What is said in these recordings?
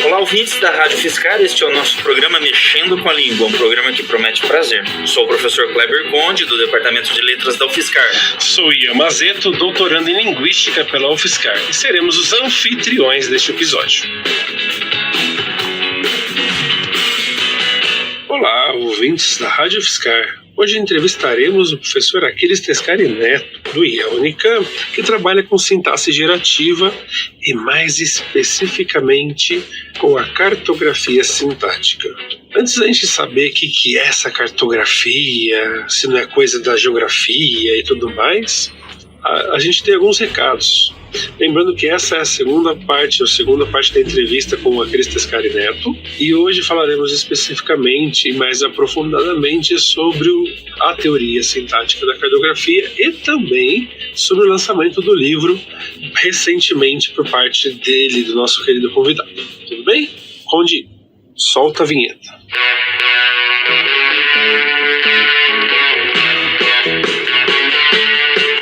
Olá, ouvintes da Rádio Fiscar, este é o nosso programa Mexendo com a Língua, um programa que promete prazer. Sou o professor Kleber Conde, do Departamento de Letras da UFSCar. Sou Ian Mazeto, doutorando em Linguística pela UFSCar, e seremos os anfitriões deste episódio. Olá, ouvintes da Rádio Fiscar. Hoje entrevistaremos o professor Aquiles Tescari Neto, do IEA Unicamp, que trabalha com sintaxe gerativa e, mais especificamente, com a cartografia sintática. Antes da gente saber o que é essa cartografia, se não é coisa da geografia e tudo mais, a gente tem alguns recados. Lembrando que essa é a segunda parte da entrevista com o Aquiles Tescari Neto, e hoje falaremos especificamente e mais aprofundadamente sobre a teoria sintática da cartografia e também sobre o lançamento do livro recentemente por parte dele, do nosso querido convidado. Tudo bem? Conde, solta a vinheta.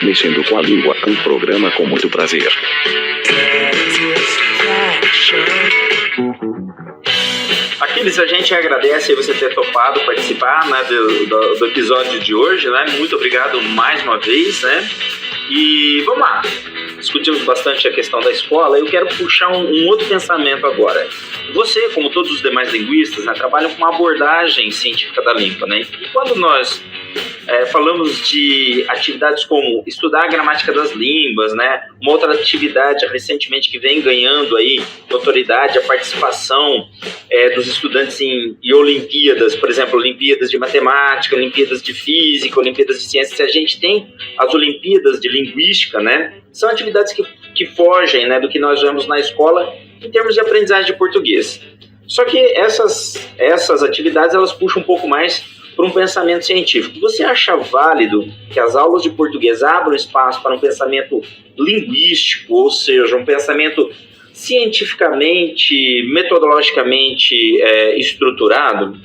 Mexendo com a Língua, um programa com muito prazer. Aquiles, a gente agradece você ter topado participar, né, do episódio de hoje, né? Muito obrigado mais uma vez, né? E vamos lá. Discutimos bastante a questão da escola. Eu quero puxar um outro pensamento agora. Você, como todos os demais linguistas, né, trabalham com uma abordagem científica da língua, né? E quando nós falamos de atividades como estudar a gramática das línguas, né? Uma outra atividade recentemente que vem ganhando aí notoriedade, a participação dos estudantes em Olimpíadas, por exemplo, Olimpíadas de Matemática, Olimpíadas de Física, Olimpíadas de Ciências. A gente tem as Olimpíadas de Linguística, né? São atividades que fogem, né, do que nós vemos na escola em termos de aprendizagem de português. Só que essas atividades, elas puxam um pouco mais para um pensamento científico. Você acha válido que as aulas de português abram espaço para um pensamento linguístico, ou seja, um pensamento cientificamente, metodologicamente estruturado?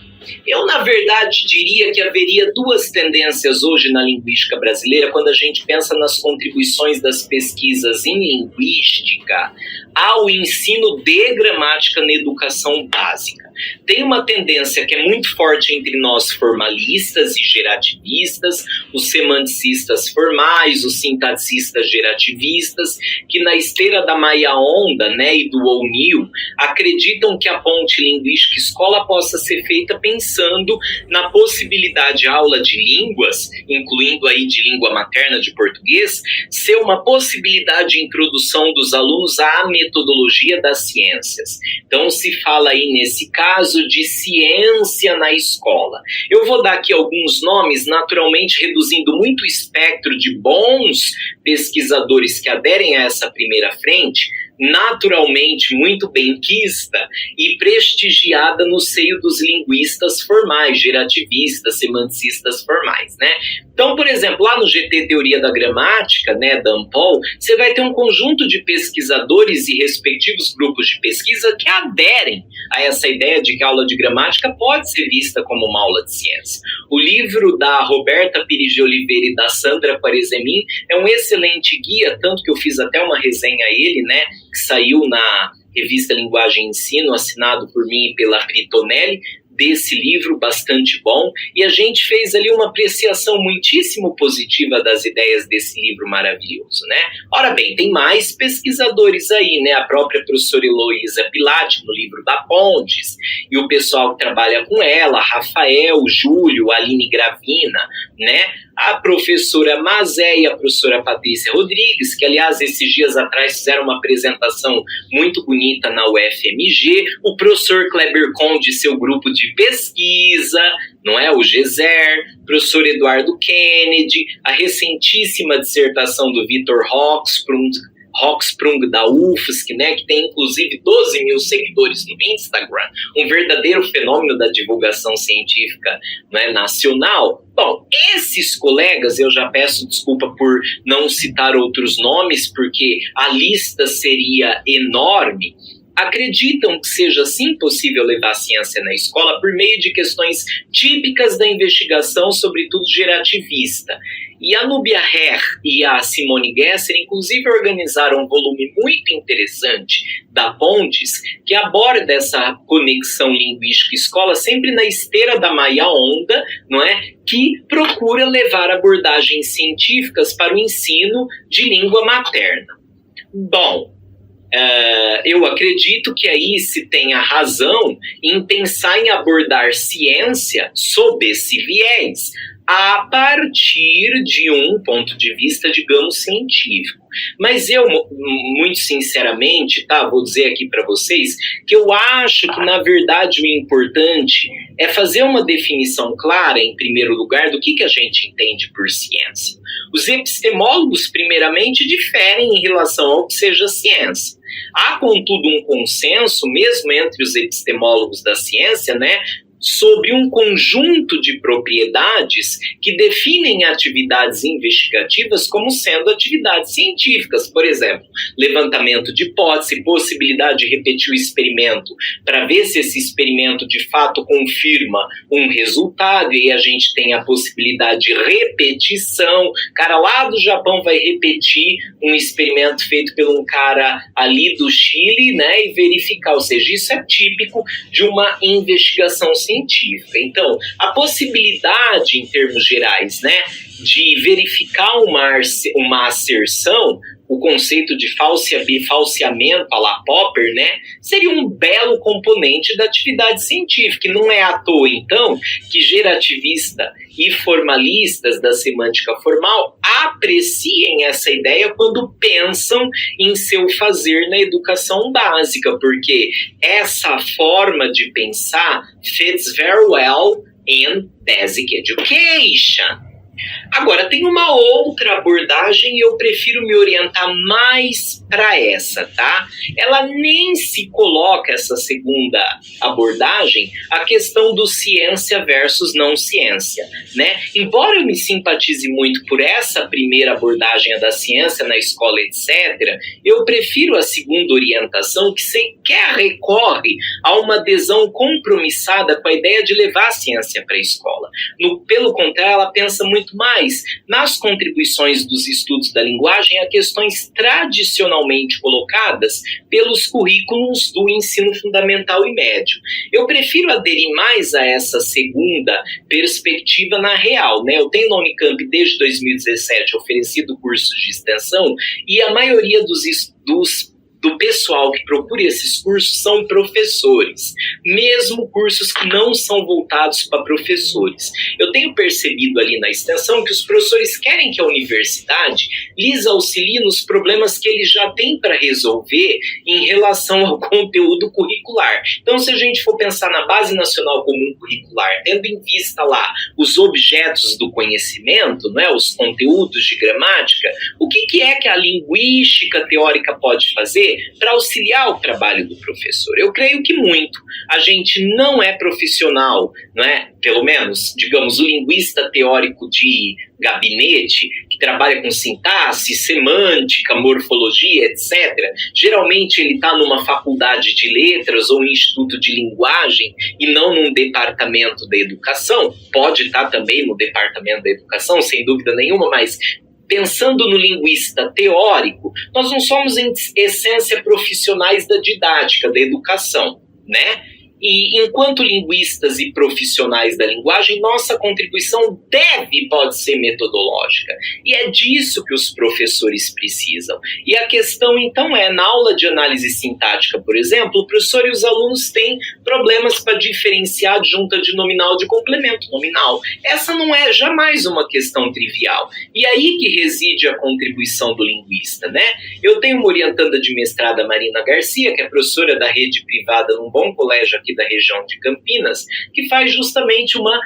Eu, na verdade, diria que haveria duas tendências hoje na linguística brasileira quando a gente pensa nas contribuições das pesquisas em linguística ao ensino de gramática na educação básica. Tem uma tendência que é muito forte entre nós formalistas e gerativistas, os semanticistas formais, os sintaxistas gerativistas, que na esteira da Maya Onda, né, e do O'Neill, acreditam que a ponte linguística-escola possa ser feita pensando na possibilidade de aula de línguas, incluindo aí de língua materna de português, ser uma possibilidade de introdução dos alunos à metodologia das ciências. Então se fala aí nesse caso de ciência na escola. Eu vou dar aqui alguns nomes, naturalmente reduzindo muito o espectro de bons pesquisadores que aderem a essa primeira frente, naturalmente muito benquista e prestigiada no seio dos linguistas formais, gerativistas, semanticistas formais, né? Então, por exemplo, lá no GT Teoria da Gramática, né, da Ampol, você vai ter um conjunto de pesquisadores e respectivos grupos de pesquisa que aderem a essa ideia de que a aula de gramática pode ser vista como uma aula de ciência. O livro da Roberta Pires de Oliveira e da Sandra Quarezemin é um excelente guia, tanto que eu fiz até uma resenha a ele, né, que saiu na revista Linguagem e Ensino, assinado por mim e pela Pri Tonelli, desse livro bastante bom, e a gente fez ali uma apreciação muitíssimo positiva das ideias desse livro maravilhoso, né? Ora bem, tem mais pesquisadores aí, né? A própria professora Heloísa Pilati, no livro da Pontes, e o pessoal que trabalha com ela, Rafael, Júlio, Aline Gravina, né? A professora Mazé e a professora Patrícia Rodrigues, que, aliás, esses dias atrás fizeram uma apresentação muito bonita na UFMG, o professor Kleber Conde e seu grupo de pesquisa, não é? O GESER, professor Eduardo Kennedy, a recentíssima dissertação do Vitor Hochsprung da UFSC, né, que tem inclusive 12 mil seguidores no Instagram, um verdadeiro fenômeno da divulgação científica, né, nacional. Bom, esses colegas, eu já peço desculpa por não citar outros nomes, porque a lista seria enorme, acreditam que seja sim possível levar a ciência na escola por meio de questões típicas da investigação, sobretudo gerativista. E a Núbia Herr e a Simone Gesser, inclusive, organizaram um volume muito interessante da Pontes, que aborda essa conexão linguística-escola sempre na esteira da Maya Onda, não é? Que procura levar abordagens científicas para o ensino de língua materna. Bom, eu acredito que aí se tem a razão em pensar em abordar ciência sob esse viés, a partir de um ponto de vista, digamos, científico. Mas eu, muito sinceramente, vou dizer aqui para vocês, que eu acho que, na verdade, o importante é fazer uma definição clara, em primeiro lugar, do que a gente entende por ciência. Os epistemólogos, primeiramente, diferem em relação ao que seja ciência. Há, contudo, um consenso, mesmo entre os epistemólogos da ciência, né, sobre um conjunto de propriedades que definem atividades investigativas como sendo atividades científicas. Por exemplo, levantamento de hipótese, possibilidade de repetir o experimento para ver se esse experimento de fato confirma um resultado, e aí a gente tem a possibilidade de repetição. O cara lá do Japão vai repetir um experimento feito por um cara ali do Chile, né, e verificar, ou seja, isso é típico de uma investigação científica. Então, a possibilidade, em termos gerais, né, de verificar uma asserção, o conceito de falseamento à la Popper, né, seria um belo componente da atividade científica. E não é à toa, então, que gerativista e formalistas da semântica formal apreciem essa ideia quando pensam em seu fazer na educação básica, porque essa forma de pensar fits very well in basic education. Agora, tem uma outra abordagem e eu prefiro me orientar mais para essa, tá? Ela nem se coloca, essa segunda abordagem, a questão do ciência versus não ciência, né? Embora eu me simpatize muito por essa primeira abordagem, a da ciência na escola, etc., eu prefiro a segunda orientação, que sequer recorre a uma adesão compromissada com a ideia de levar a ciência para a escola. Pelo contrário, ela pensa muito mais nas contribuições dos estudos da linguagem a questões tradicionalmente colocadas pelos currículos do ensino fundamental e médio. Eu prefiro aderir mais a essa segunda perspectiva na real, né? Eu tenho na Unicamp desde 2017 oferecido cursos de extensão e a maioria do pessoal que procura esses cursos são professores, mesmo cursos que não são voltados para professores. Eu tenho percebido ali na extensão que os professores querem que a universidade lhes auxilie nos problemas que eles já têm para resolver em relação ao conteúdo curricular. Então, se a gente for pensar na Base Nacional Comum Curricular, tendo em vista lá os objetos do conhecimento, né, os conteúdos de gramática, o que é que a linguística teórica pode fazer para auxiliar o trabalho do professor? Eu creio que muito. A gente não é profissional, não é? Pelo menos, digamos, o linguista teórico de gabinete, que trabalha com sintaxe, semântica, morfologia, etc. Geralmente ele está numa faculdade de letras ou um instituto de linguagem e não num departamento da educação. Pode estar também no departamento da educação, sem dúvida nenhuma, mas pensando no linguista teórico, nós não somos, em essência, profissionais da didática, da educação, né? E enquanto linguistas e profissionais da linguagem, nossa contribuição pode ser metodológica. E é disso que os professores precisam. E a questão, então, na aula de análise sintática, por exemplo, o professor e os alunos têm problemas para diferenciar adjunta de nominal de complemento nominal. Essa não é jamais uma questão trivial. E aí que reside a contribuição do linguista, né? Eu tenho uma orientanda de mestrado, a Marina Garcia, que é professora da rede privada num bom colégio aqui da região de Campinas, que faz justamente uma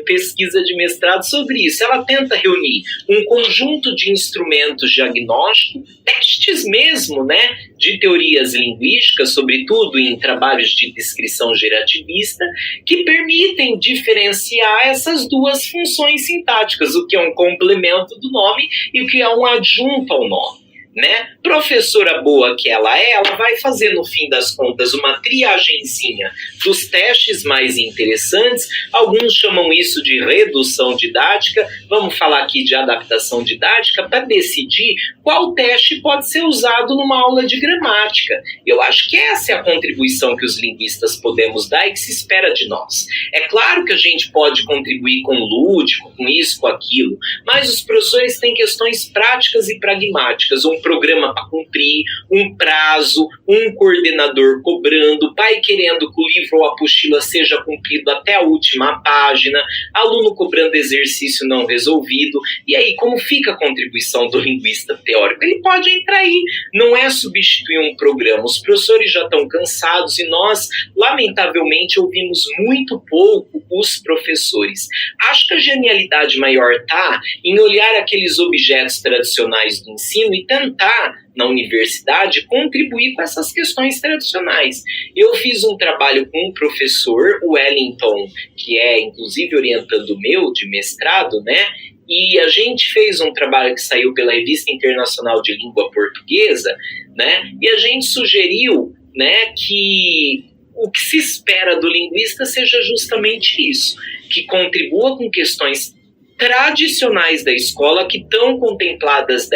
pesquisa de mestrado sobre isso. Ela tenta reunir um conjunto de instrumentos diagnósticos, testes mesmo, né, de teorias linguísticas, sobretudo em trabalhos de descrição gerativista, que permitem diferenciar essas duas funções sintáticas, o que é um complemento do nome e o que é um adjunto ao nome. né? Professora boa que ela vai fazer, no fim das contas, uma triagenzinha dos testes mais interessantes. Alguns chamam isso de redução didática. Vamos falar aqui de adaptação didática para decidir qual teste pode ser usado numa aula de gramática. Eu acho que essa é a contribuição que os linguistas podemos dar e que se espera de nós. É claro que a gente pode contribuir com lúdico, com isso, com aquilo, mas os professores têm questões práticas e pragmáticas, um programa para cumprir, um prazo, um coordenador cobrando, pai querendo que o livro ou a apostila seja cumprido até a última página, aluno cobrando exercício não resolvido. E aí, como fica a contribuição do linguista teórico? Ele pode entrar aí, não é substituir um programa. Os professores já estão cansados e nós, lamentavelmente, ouvimos muito pouco os professores. Acho que a genialidade maior está em olhar aqueles objetos tradicionais do ensino e tentar, na universidade, contribuir com essas questões tradicionais. Eu fiz um trabalho com um professor, o Wellington, que é inclusive orientando meu de mestrado, né? E a gente fez um trabalho que saiu pela Revista Internacional de Língua Portuguesa, né? E a gente sugeriu, né, que o que se espera do linguista seja justamente isso, que contribua com questões tradicionais da escola que estão contempladas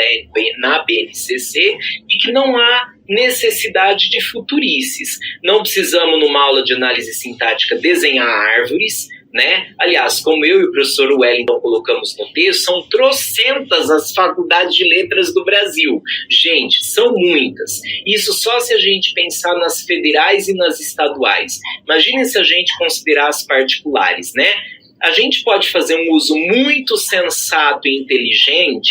na BNCC e que não há necessidade de futurices. Não precisamos, numa aula de análise sintática, desenhar árvores, né? Aliás, como eu e o professor Wellington colocamos no texto, são trocentas as faculdades de letras do Brasil. Gente, são muitas. Isso só se a gente pensar nas federais e nas estaduais. Imaginem se a gente considerar as particulares, né? A gente pode fazer um uso muito sensato e inteligente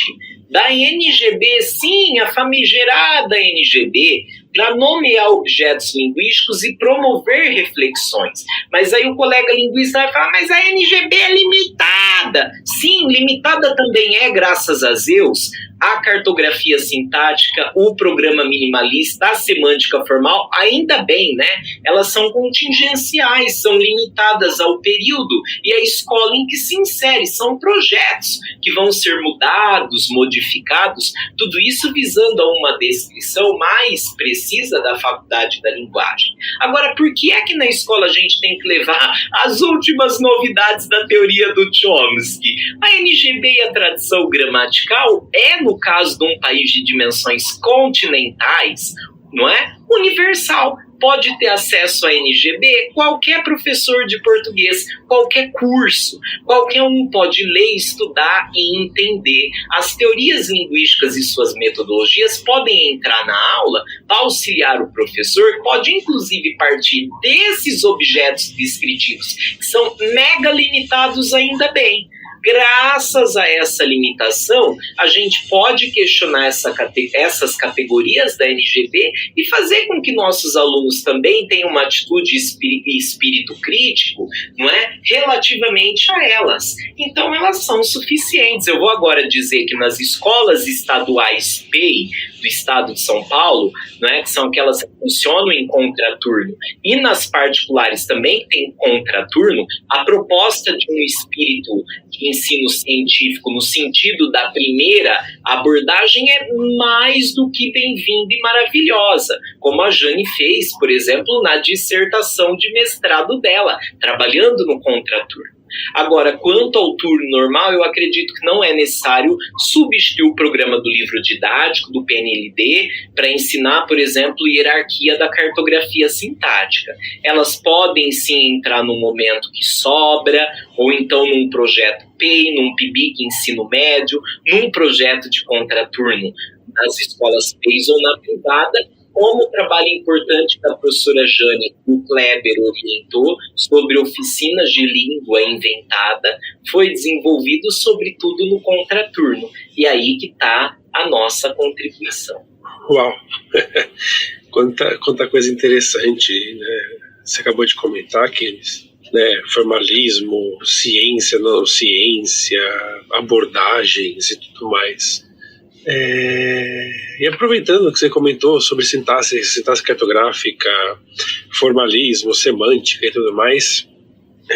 da NGB, sim, a famigerada NGB, para nomear objetos linguísticos e promover reflexões. Mas aí o colega linguista vai falar, mas a NGB é limitada. Sim, limitada também é, graças a Zeus, a cartografia sintática, o programa minimalista, a semântica formal, ainda bem, né? Elas são contingenciais, são limitadas ao período e à escola em que se insere. São projetos que vão ser mudados, modificados, tudo isso visando a uma descrição mais precisa da faculdade da linguagem. Agora, por que é que na escola a gente tem que levar as últimas novidades da teoria do Chomsky? A NGB e a tradição gramatical no caso de um país de dimensões continentais, não é? Universal. Pode ter acesso à NGB qualquer professor de português, qualquer curso. Qualquer um pode ler, estudar e entender. As teorias linguísticas e suas metodologias podem entrar na aula para auxiliar o professor, pode inclusive partir desses objetos descritivos, que são mega limitados ainda bem. Graças a essa limitação, a gente pode questionar essas categorias da NGB e fazer com que nossos alunos também tenham uma atitude e espírito crítico, não é? Relativamente a elas. Então, elas são suficientes. Eu vou agora dizer que nas escolas estaduais PEI do estado de São Paulo, não é? Que são aquelas que funcionam em contraturno, e nas particulares também tem contraturno, a proposta de um espírito de ensino científico no sentido da primeira abordagem é mais do que bem-vinda e maravilhosa, como a Jane fez, por exemplo, na dissertação de mestrado dela, trabalhando no contraturno. Agora, quanto ao turno normal, eu acredito que não é necessário substituir o programa do livro didático, do PNLD, para ensinar, por exemplo, hierarquia da cartografia sintática. Elas podem sim entrar no momento que sobra, ou então num projeto PEI, num PIBIC ensino médio, num projeto de contraturno nas escolas PEIs ou na privada, como o trabalho importante da professora Jane, o Kleber orientou, sobre oficinas de língua inventada, foi desenvolvido sobretudo no contraturno. E aí que está a nossa contribuição. Uau! Quanta coisa interessante, né? Você acabou de comentar que, né, formalismo, ciência, não ciência, abordagens e tudo mais. E aproveitando que você comentou sobre sintaxe cartográfica, formalismo, semântica e tudo mais,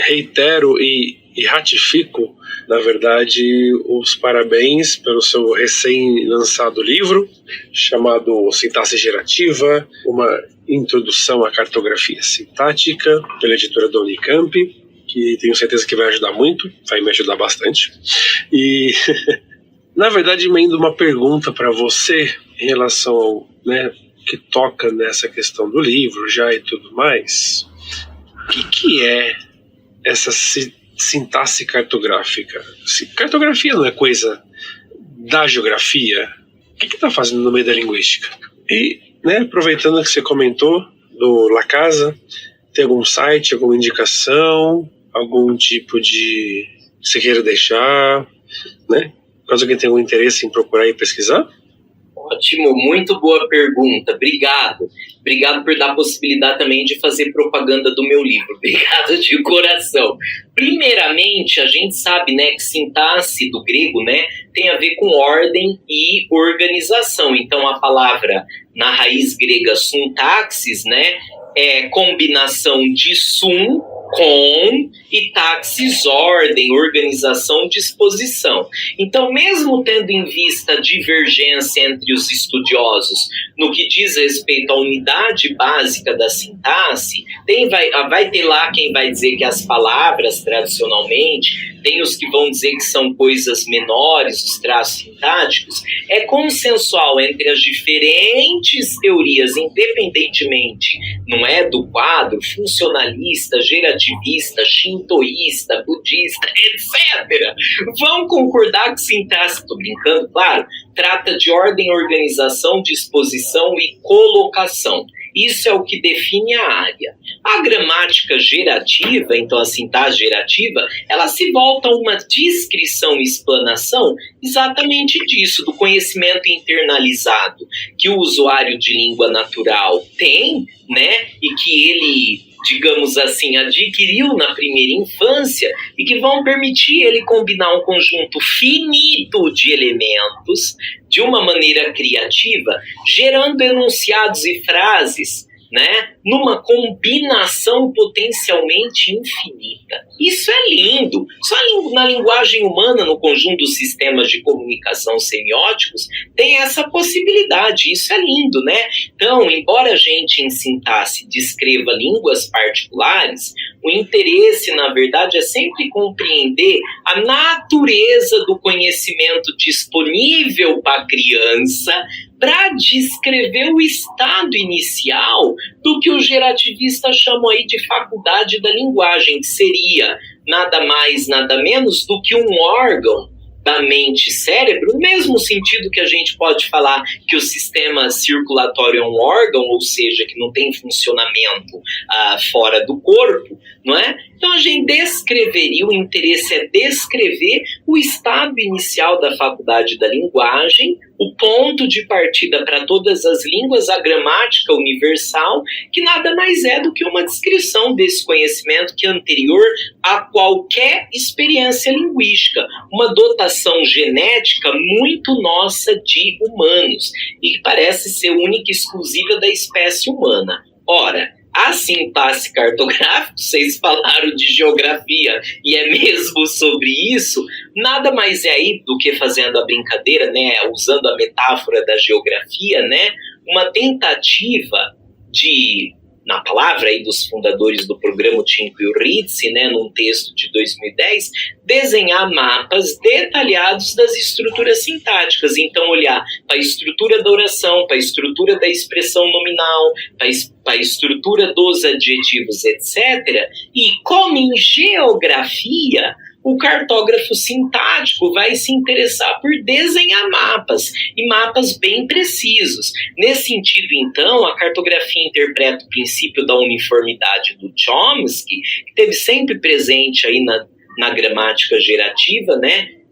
reitero e ratifico Na verdade, os parabéns pelo seu recém-lançado livro, chamado Sintaxe Gerativa, uma introdução à cartografia sintática, pela editora da Unicamp, que tenho certeza que vai ajudar muito, vai me ajudar bastante. E, na verdade, emendo uma pergunta para você em relação ao, que toca nessa questão do livro já e tudo mais. O que é essa sintaxe cartográfica? Cartografia não é coisa da geografia? O que está fazendo no meio da linguística? E, aproveitando que você comentou do La Casa, tem algum site, alguma indicação, algum tipo de que você queira deixar, caso alguém tenha algum interesse em procurar e pesquisar? Ótimo, muito boa pergunta, obrigado. Obrigado por dar a possibilidade também de fazer propaganda do meu livro, obrigado de coração. Primeiramente, a gente sabe, que sintaxe do grego, tem a ver com ordem e organização. Então, a palavra na raiz grega suntaxis, é combinação de sum, com, e taxis, ordem, organização, disposição. Então, mesmo tendo em vista a divergência entre os estudiosos no que diz respeito à unidade básica da sintaxe, vai ter lá quem vai dizer que as palavras, tradicionalmente, tem os que vão dizer que são coisas menores, os traços sintáticos, é consensual entre as diferentes teorias, independentemente, do quadro, funcionalista, gerativista, shintoísta, budista, etc. Vão concordar que sintaxe, estou brincando, claro, trata de ordem, organização, disposição e colocação. Isso é o que define a área. A gramática gerativa, então a sintaxe gerativa, ela se volta a uma descrição e explanação exatamente disso, do conhecimento internalizado que o usuário de língua natural tem, e que ele, digamos assim, adquiriu na primeira infância e que vão permitir ele combinar um conjunto finito de elementos de uma maneira criativa, gerando enunciados e frases, numa combinação potencialmente infinita. Isso é lindo. Só na linguagem humana, no conjunto dos sistemas de comunicação semióticos, tem essa possibilidade. Isso é lindo, Então, embora a gente em sintaxe descreva línguas particulares, o interesse, na verdade, é sempre compreender a natureza do conhecimento disponível para a criança para descrever o estado inicial do que os gerativistas chamam aí de faculdade da linguagem, que seria nada mais, nada menos do que um órgão da mente-cérebro, no mesmo sentido que a gente pode falar que o sistema circulatório é um órgão, ou seja, que não tem funcionamento fora do corpo, não é? Então a gente descreveria, o interesse é descrever o estado inicial da faculdade da linguagem, o ponto de partida para todas as línguas, a gramática universal, que nada mais é do que uma descrição desse conhecimento que é anterior a qualquer experiência linguística, uma dotação genética muito nossa de humanos, e que parece ser única e exclusiva da espécie humana. Ora, a sintaxe cartográfica, vocês falaram de geografia e é mesmo sobre isso, nada mais é aí do que, fazendo a brincadeira, usando a metáfora da geografia, uma tentativa de, na palavra aí dos fundadores do programa Tinko e o Ritzi, num texto de 2010, desenhar mapas detalhados das estruturas sintáticas. Então, olhar para a estrutura da oração, para a estrutura da expressão nominal, para a estrutura dos adjetivos, etc. E, como em geografia, o cartógrafo sintático vai se interessar por desenhar mapas, e mapas bem precisos. Nesse sentido, então, a cartografia interpreta o princípio da uniformidade do Chomsky, que esteve sempre presente aí na gramática gerativa,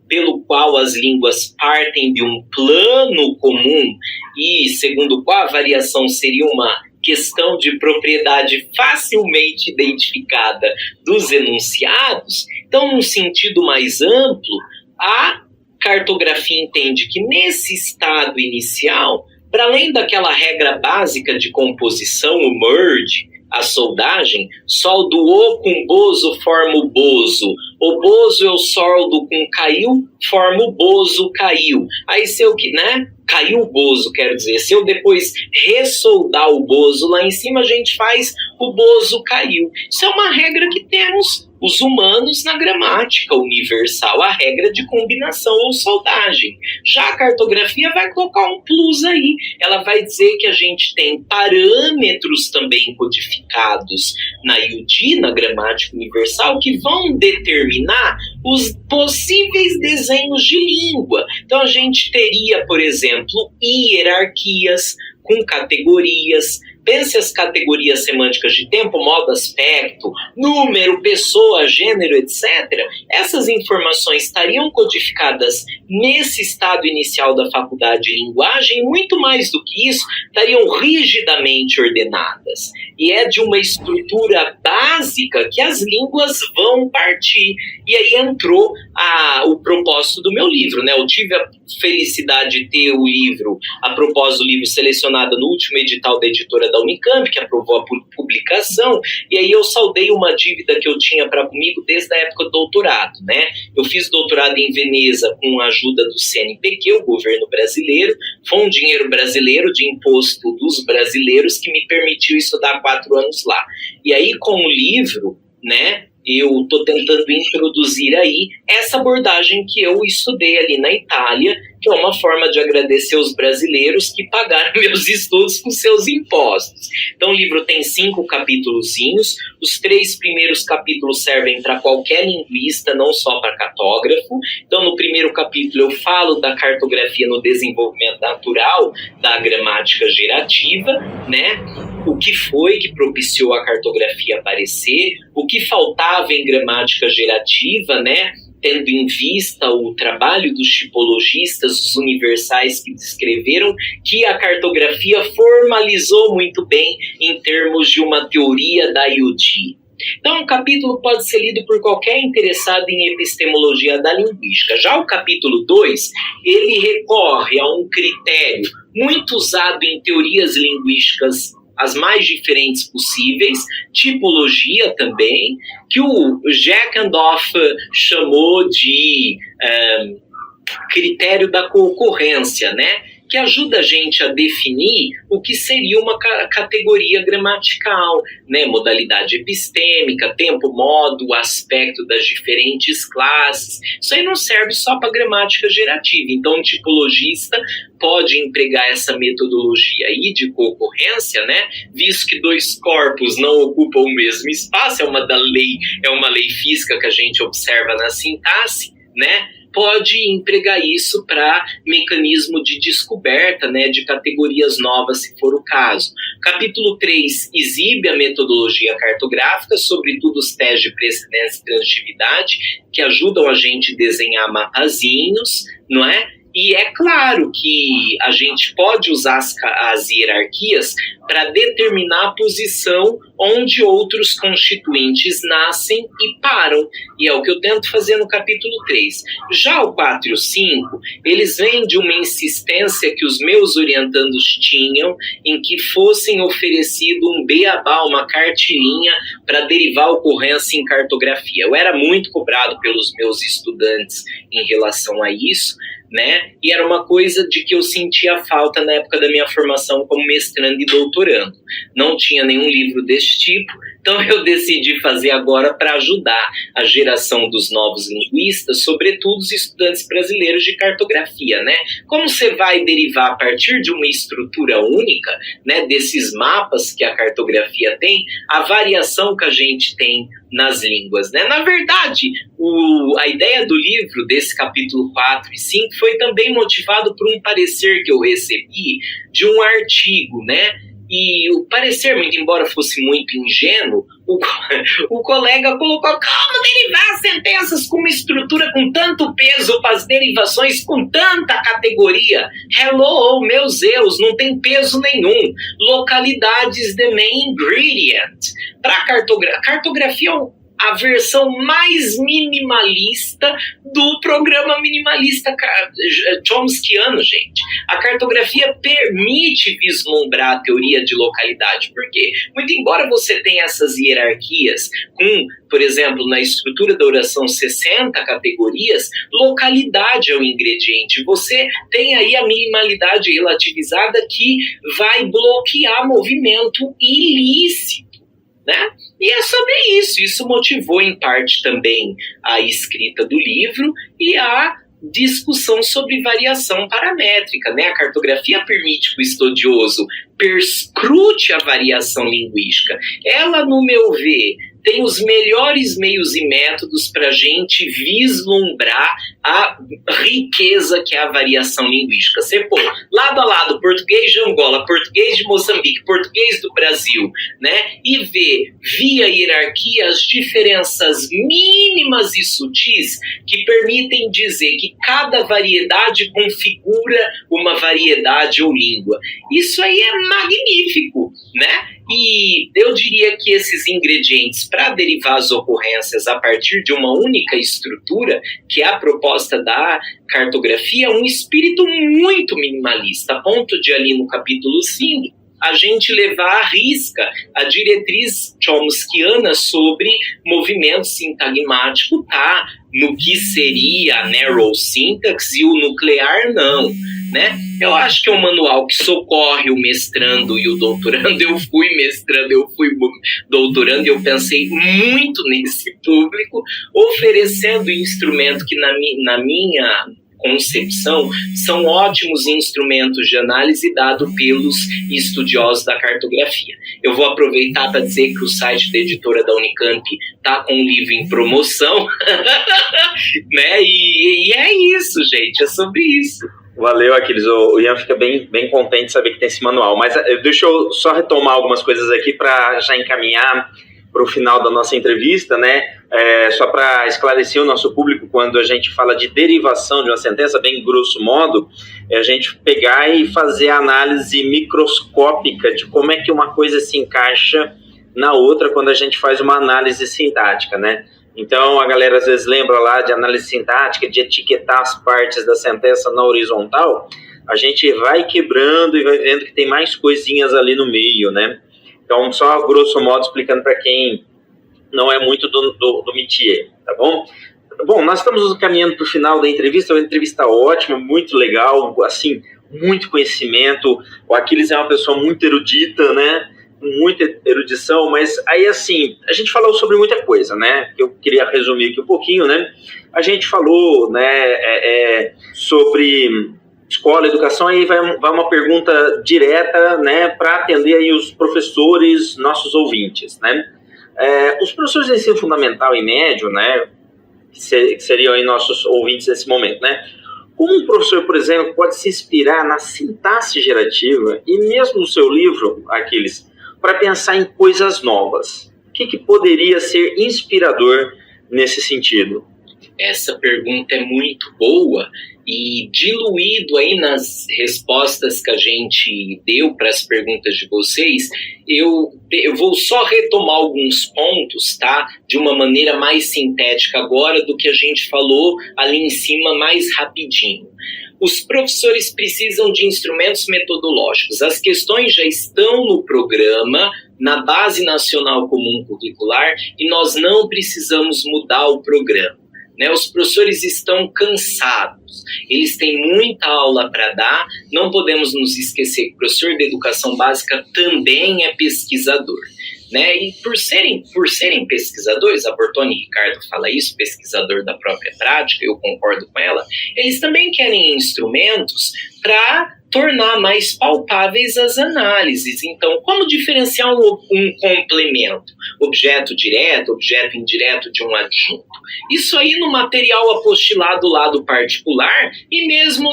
pelo qual as línguas partem de um plano comum e segundo o qual a variação seria uma questão de propriedade facilmente identificada dos enunciados. Então, num sentido mais amplo, a cartografia entende que nesse estado inicial, para além daquela regra básica de composição, o merge, a soldagem, soldo o com bozo, forma o bozo. O bozo eu soldo com caiu, forma o bozo, caiu. Aí se eu, né? Caiu o bozo, quero dizer. Se eu depois ressoldar o bozo lá em cima, a gente faz o bozo caiu. Isso é uma regra que temos os humanos na gramática universal, a regra de combinação ou soldagem. Já a cartografia vai colocar um plus aí. Ela vai dizer que a gente tem parâmetros também codificados na IUD, na gramática universal, que vão determinar os possíveis desenhos de língua. Então a gente teria, por exemplo, hierarquias com categorias. Pense as categorias semânticas de tempo, modo, aspecto, número, pessoa, gênero, etc. Essas informações estariam codificadas nesse estado inicial da faculdade de linguagem, muito mais do que isso, estariam rigidamente ordenadas. E é de uma estrutura básica que as línguas vão partir. E aí entrou o propósito do meu livro, né? Eu tive a felicidade de ter o livro, a propósito do livro selecionado no último edital da editora da Unicamp, que aprovou a publicação, e aí eu saldei uma dívida que eu tinha para comigo desde a época do doutorado, né? Eu fiz doutorado em Veneza com a ajuda do CNPq, o governo brasileiro, foi um dinheiro brasileiro de imposto dos brasileiros que me permitiu estudar 4 anos lá. E aí com o livro, né, eu estou tentando introduzir aí essa abordagem que eu estudei ali na Itália, que é uma forma de agradecer os brasileiros que pagaram meus estudos com seus impostos. Então o livro tem 5 capítulozinhos, os 3 primeiros capítulos servem para qualquer linguista, não só para cartógrafo. Então no primeiro capítulo eu falo da cartografia no desenvolvimento natural da gramática gerativa, né? O que foi que propiciou a cartografia aparecer, o que faltava em gramática gerativa, né? Tendo em vista o trabalho dos tipologistas, os universais que descreveram que a cartografia formalizou muito bem em termos de uma teoria da IUD. Então, o capítulo pode ser lido por qualquer interessado em epistemologia da linguística. Já o capítulo 2, ele recorre a um critério muito usado em teorias linguísticas as mais diferentes possíveis, tipologia também, que o Jackendorf chamou de critério da concorrência, né? Que ajuda a gente a definir o que seria uma categoria gramatical, né? Modalidade epistêmica, tempo, modo, aspecto das diferentes classes. Isso aí não serve só para gramática gerativa. Então, um tipologista pode empregar essa metodologia aí de concorrência, né? Visto que 2 corpos não ocupam o mesmo espaço, é uma lei física que a gente observa na sintaxe, né? Pode empregar isso para mecanismo de descoberta, né, de categorias novas, se for o caso. Capítulo 3 exibe a metodologia cartográfica, sobretudo os testes de precedência e transitividade, que ajudam a gente a desenhar mapazinhos, não é? E é claro que a gente pode usar as hierarquias para determinar a posição onde outros constituintes nascem e param. E é o que eu tento fazer no capítulo 3. Já o 4 e o 5, eles vêm de uma insistência que os meus orientandos tinham em que fossem oferecido um beabá, uma cartilinha para derivar a ocorrência em cartografia. Eu era muito cobrado pelos meus estudantes em relação a isso, né? E era uma coisa de que eu sentia falta na época da minha formação como mestrando e doutorando. Não tinha nenhum livro desse tipo, então eu decidi fazer agora para ajudar a geração dos novos linguistas, sobretudo os estudantes brasileiros de cartografia, né? Como você vai derivar a partir de uma estrutura única, né, desses mapas que a cartografia tem, a variação que a gente tem nas línguas, né? Na verdade, a ideia do livro, desse capítulo 4 e 5, foi também motivado por um parecer que eu recebi de um artigo, né? E o parecer, muito embora fosse muito ingênuo, o colega colocou: como derivar sentenças com uma estrutura com tanto peso para as derivações com tanta categoria? Hello, meus Deus, não tem peso nenhum. Localidades the main ingredient. Para cartografia a versão mais minimalista do programa minimalista chomskiano, gente. A cartografia permite vislumbrar a teoria de localidade. Por quê? Muito embora você tenha essas hierarquias com, por exemplo, na estrutura da oração 60 categorias, localidade é o ingrediente. Você tem aí a minimalidade relativizada que vai bloquear movimento ilícito, né? E é sobre isso. Isso motivou em parte também a escrita do livro e a discussão sobre variação paramétrica, né? A cartografia permite que o estudioso perscrute a variação linguística. Ela, no meu ver, tem os melhores meios e métodos para a gente vislumbrar a riqueza que é a variação linguística. Você pôr lado a lado português de Angola, português de Moçambique, português do Brasil, né? E ver via hierarquia as diferenças mínimas e sutis que permitem dizer que cada variedade configura uma variedade ou língua. Isso aí é magnífico, né? E eu diria que esses ingredientes para derivar as ocorrências a partir de uma única estrutura, que é a proposta da cartografia, é um espírito muito minimalista, a ponto de ali no capítulo 5, a gente levar à risca a diretriz chomskiana sobre movimento sintagmático, tá? No que seria a narrow syntax e o nuclear não, né? Eu acho que é um manual que socorre o mestrando e o doutorando. Eu fui mestrando, eu fui doutorando e eu pensei muito nesse público, oferecendo instrumento que na minha concepção são ótimos instrumentos de análise dado pelos estudiosos da cartografia. Eu vou aproveitar para dizer que o site da editora da Unicamp está com um livro em promoção, né? E é isso, gente, é sobre isso. Valeu, Aquiles. O Ian fica bem contente de saber que tem esse manual. Mas deixa eu só retomar algumas coisas aqui para já encaminhar para o final da nossa entrevista, né? Só para esclarecer o nosso público, quando a gente fala de derivação de uma sentença, bem grosso modo, é a gente pegar e fazer a análise microscópica de como é que uma coisa se encaixa na outra quando a gente faz uma análise sintática, né? Então, a galera às vezes lembra lá de análise sintática, de etiquetar as partes da sentença na horizontal. A gente vai quebrando e vai vendo que tem mais coisinhas ali no meio, né? Então, só grosso modo explicando para quem não é muito do métier, tá bom? Bom, nós estamos caminhando para o final da entrevista, uma entrevista ótima, muito legal, assim, muito conhecimento. O Aquiles é uma pessoa muito erudita, né? Muita erudição, mas aí, assim, a gente falou sobre muita coisa, né? Eu queria resumir aqui um pouquinho, né? A gente falou, né, sobre escola, educação, aí vai uma pergunta direta, né, para atender aí os professores, nossos ouvintes, né? Os professores de ensino fundamental e médio, né, que seriam aí nossos ouvintes nesse momento, né? Como um professor, por exemplo, pode se inspirar na sintaxe gerativa e mesmo no seu livro, Aquiles, para pensar em coisas novas? O que poderia ser inspirador nesse sentido? Essa pergunta é muito boa e diluído aí nas respostas que a gente deu para as perguntas de vocês, eu vou só retomar alguns pontos, tá? De uma maneira mais sintética agora do que a gente falou ali em cima mais rapidinho. Os professores precisam de instrumentos metodológicos. As questões já estão no programa, na Base Nacional Comum Curricular, e nós não precisamos mudar o programa, né? Os professores estão cansados, eles têm muita aula para dar, não podemos nos esquecer que o professor de educação básica também é pesquisador, né? E por serem pesquisadores, a Bortoni Ricardo fala isso, pesquisador da própria prática, eu concordo com ela, eles também querem instrumentos para tornar mais palpáveis as análises. Então, como diferenciar um complemento? Objeto direto, objeto indireto de um adjunto. Isso aí no material apostilado lá do particular e mesmo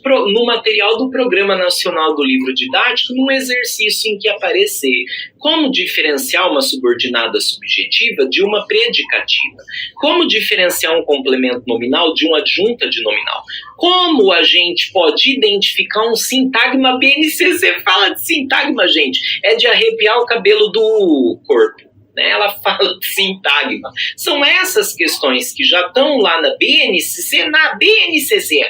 no material do Programa Nacional do Livro Didático, num exercício em que aparecer como diferenciar uma subordinada subjetiva de uma predicativa. Como diferenciar um complemento nominal de um adjunta de nominal. Como a gente pode identificar um sintagma BNCC? Fala de sintagma, gente. É de arrepiar o cabelo do corpo. né? Ela fala de sintagma. São essas questões que já estão lá na BNCC,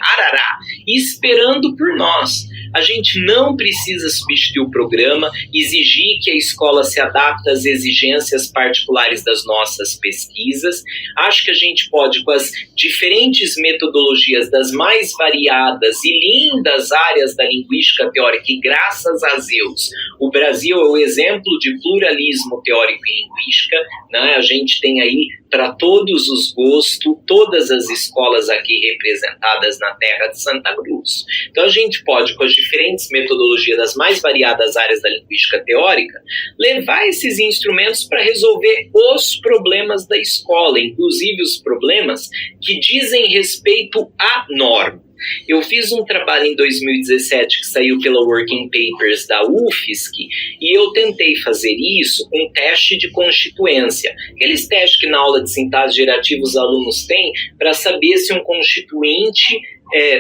Arará, esperando por nós. A gente não precisa substituir o programa, exigir que a escola se adapte às exigências particulares das nossas pesquisas. Acho que a gente pode, com as diferentes metodologias das mais variadas e lindas áreas da linguística teórica, e graças a Deus, o Brasil é o exemplo de pluralismo teórico e linguística, né? A gente tem aí para todos os gostos, todas as escolas aqui representadas na terra de Santa Cruz. Então a gente pode, com as diferentes metodologias das mais variadas áreas da linguística teórica, levar esses instrumentos para resolver os problemas da escola, inclusive os problemas que dizem respeito à norma. Eu fiz um trabalho em 2017 que saiu pela Working Papers da UFSC e eu tentei fazer isso com um teste de constituência. Aqueles testes que na aula de sintaxe gerativa os alunos têm para saber se um constituinte,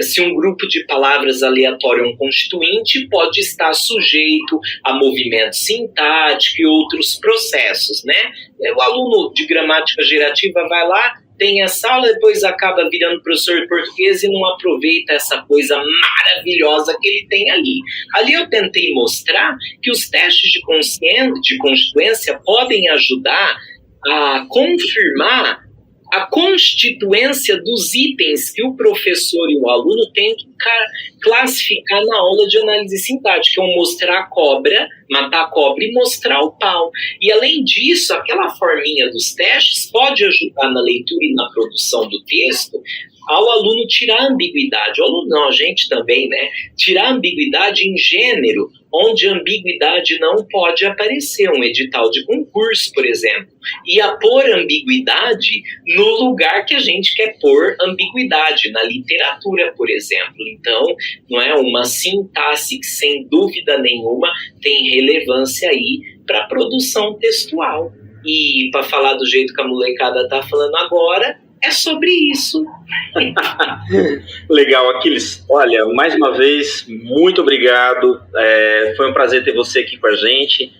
se um grupo de palavras aleatório é um constituinte, pode estar sujeito a movimento sintático e outros processos, né? O aluno de gramática gerativa vai lá, tem essa aula, depois acaba virando professor de português e não aproveita essa coisa maravilhosa que ele tem ali. Ali eu tentei mostrar que os testes de constituência podem ajudar a confirmar a constituência dos itens que o professor e o aluno têm que classificar na aula de análise sintática, é mostrar a cobra, matar a cobra e mostrar o pau. E além disso, aquela forminha dos testes pode ajudar na leitura e na produção do texto ao aluno tirar a ambiguidade. O aluno não, a gente também, né? Tirar a ambiguidade em gênero, onde a ambiguidade não pode aparecer, um edital de concurso, por exemplo, e a pôr ambiguidade no lugar que a gente quer pôr ambiguidade, na literatura, por exemplo. Então, não é uma sintaxe que, sem dúvida nenhuma, tem relevância aí para a produção textual. E, para falar do jeito que a molecada está falando agora, é sobre isso. Legal, Aquiles. Olha, mais uma vez, muito obrigado. Foi um prazer ter você aqui com a gente.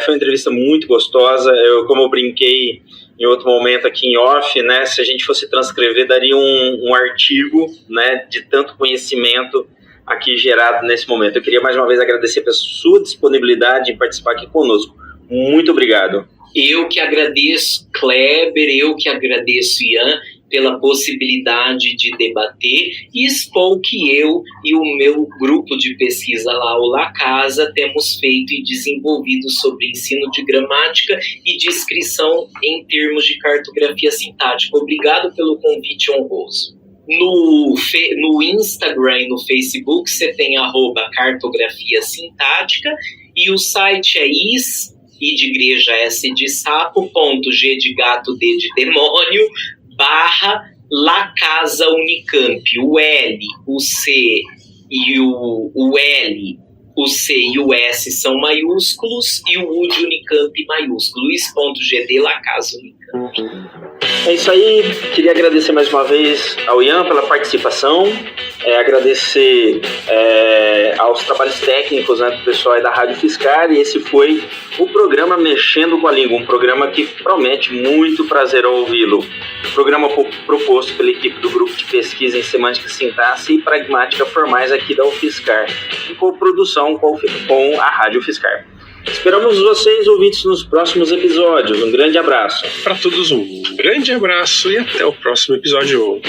Foi uma entrevista muito gostosa. Como eu brinquei em outro momento aqui em off, né, se a gente fosse transcrever, daria um artigo, né, de tanto conhecimento aqui gerado nesse momento. Eu queria mais uma vez agradecer pela sua disponibilidade em participar aqui conosco. Muito obrigado. Eu que agradeço, Kleber, eu que agradeço, Ian, pela possibilidade de debater e expor o que eu e o meu grupo de pesquisa lá, o La Casa, temos feito e desenvolvido sobre ensino de gramática e descrição em termos de cartografia sintática. Obrigado pelo convite honroso. No Instagram e no Facebook você tem @cartografia sintática e o site é I de igreja, S de sapo, G de gato, D de demônio, /La Casa Unicamp. O L, o C e o L, o C e o S são maiúsculos e o U de Unicamp maiúsculo. Luiz.gd, La Casa Unicamp. É isso aí, queria agradecer mais uma vez ao Ian pela participação, agradecer aos trabalhos técnicos, né, do pessoal aí da Rádio Fiscar, e esse foi o programa Mexendo com a Língua, um programa que promete muito prazer ao ouvi-lo. Programa proposto pela equipe do Grupo de Pesquisa em Semântica, Sintaxe e Pragmática Formais aqui da UFSCar, em coprodução com a Rádio Fiscar. Esperamos vocês, ouvintes, nos próximos episódios. Um grande abraço. Para todos, um grande abraço e até o próximo episódio.